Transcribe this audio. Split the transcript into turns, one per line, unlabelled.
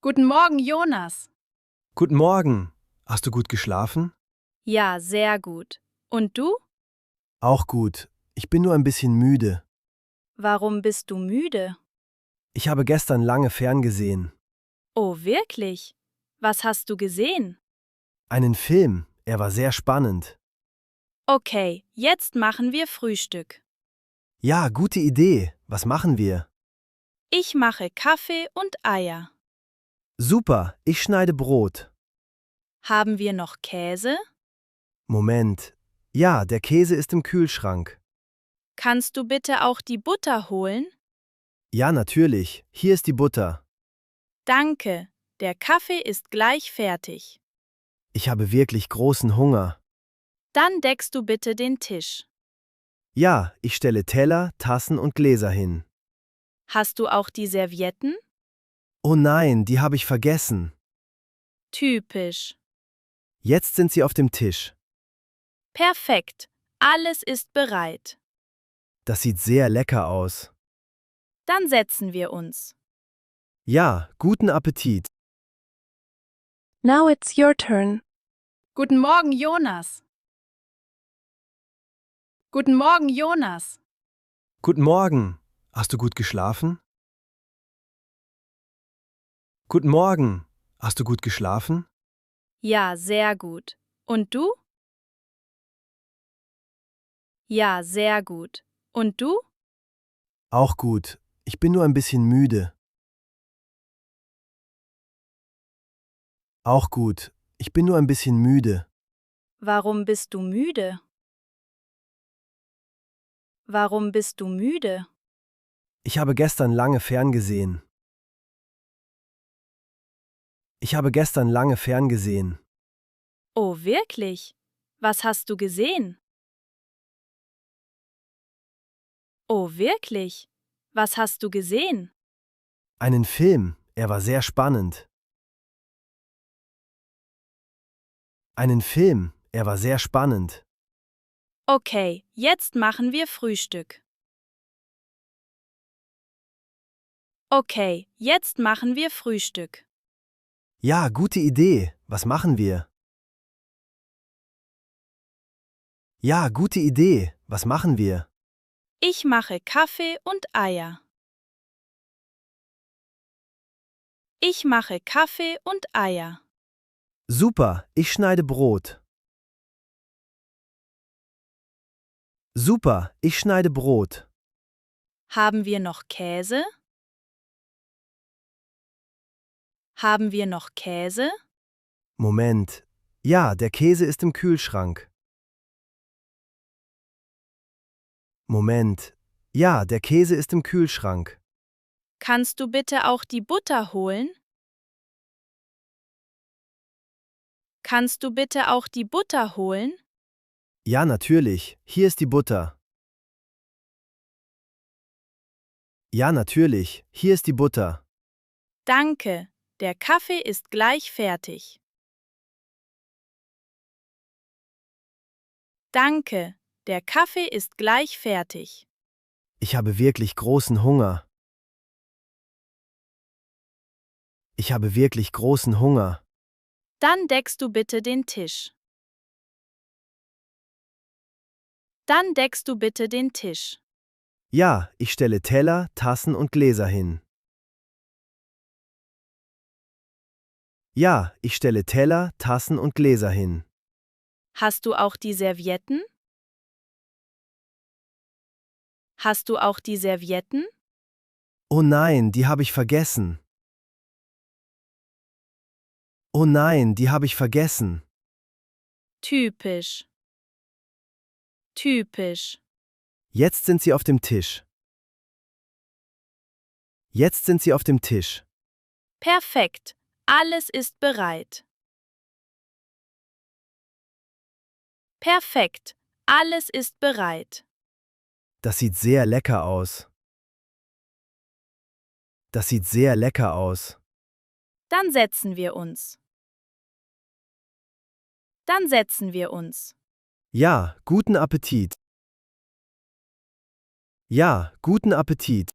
Guten Morgen, Jonas.
Guten Morgen. Hast du gut geschlafen?
Ja, sehr gut. Und du?
Auch gut. Ich bin nur ein bisschen müde.
Warum bist du müde?
Ich habe gestern lange ferngesehen.
Oh, wirklich? Was hast du gesehen?
Einen Film. Er war sehr spannend.
Okay, jetzt machen wir Frühstück.
Ja, gute Idee. Was machen wir?
Ich mache Kaffee und Eier.
Super. Ich schneide Brot.
Haben wir noch Käse?
Moment. Ja, der Käse ist im Kühlschrank.
Kannst du bitte auch die Butter holen?
Ja, natürlich. Hier ist die Butter.
Danke. Der Kaffee ist gleich fertig.
Ich habe wirklich großen Hunger.
Dann deckst du bitte den Tisch.
Ja, ich stelle Teller, Tassen und Gläser hin.
Hast du auch die Servietten?
Oh nein, die habe ich vergessen.
Typisch.
Jetzt sind sie auf dem Tisch.
Perfekt. Alles ist bereit.
Das sieht sehr lecker aus.
Dann setzen wir uns.
Ja, guten Appetit.
Now it's your turn.
Guten Morgen, Jonas. Guten Morgen, Jonas.
Guten Morgen. Hast du gut geschlafen? Guten Morgen. Hast du gut geschlafen?
Ja, sehr gut. Und du? Ja, sehr gut. Und du?
Auch gut. Ich bin nur ein bisschen müde. Auch gut. Ich bin nur ein bisschen müde.
Warum bist du müde? Warum bist du müde?
Ich habe gestern lange ferngesehen. Ich habe gestern lange ferngesehen.
Oh, wirklich? Was hast du gesehen? Oh, wirklich? Was hast du gesehen?
Einen Film. Er war sehr spannend. Einen Film. Er war sehr spannend.
Okay, jetzt machen wir Frühstück. Okay, jetzt machen wir Frühstück.
Ja, gute Idee. Was machen wir? Ja, gute Idee. Was machen wir?
Ich mache Kaffee und Eier. Ich mache Kaffee und Eier.
Super. Ich schneide Brot. Super. Ich schneide Brot.
Haben wir noch Käse? Haben wir noch Käse?
Moment. Ja, der Käse ist im Kühlschrank. Moment. Ja, der Käse ist im Kühlschrank.
Kannst du bitte auch die Butter holen? Kannst du bitte auch die Butter holen?
Ja, natürlich. Hier ist die Butter. Ja, natürlich. Hier ist die Butter.
Danke, der Kaffee ist gleich fertig. Danke, der Kaffee ist gleich fertig.
Ich habe wirklich großen Hunger. Ich habe wirklich großen Hunger.
Dann deckst du bitte den Tisch. Dann deckst du bitte den Tisch.
Ja, ich stelle Teller, Tassen und Gläser hin. Ja, ich stelle Teller, Tassen und Gläser hin.
Hast du auch die Servietten? Hast du auch die Servietten?
Oh nein, die habe ich vergessen. Oh nein, die habe ich vergessen.
Typisch. Typisch.
Jetzt sind sie auf dem Tisch. Jetzt sind sie auf dem Tisch.
Perfekt. Alles ist bereit. Perfekt. Alles ist bereit.
Das sieht sehr lecker aus. Das sieht sehr lecker aus.
Dann setzen wir uns. Dann setzen wir uns.
Ja, guten Appetit. Ja, guten Appetit.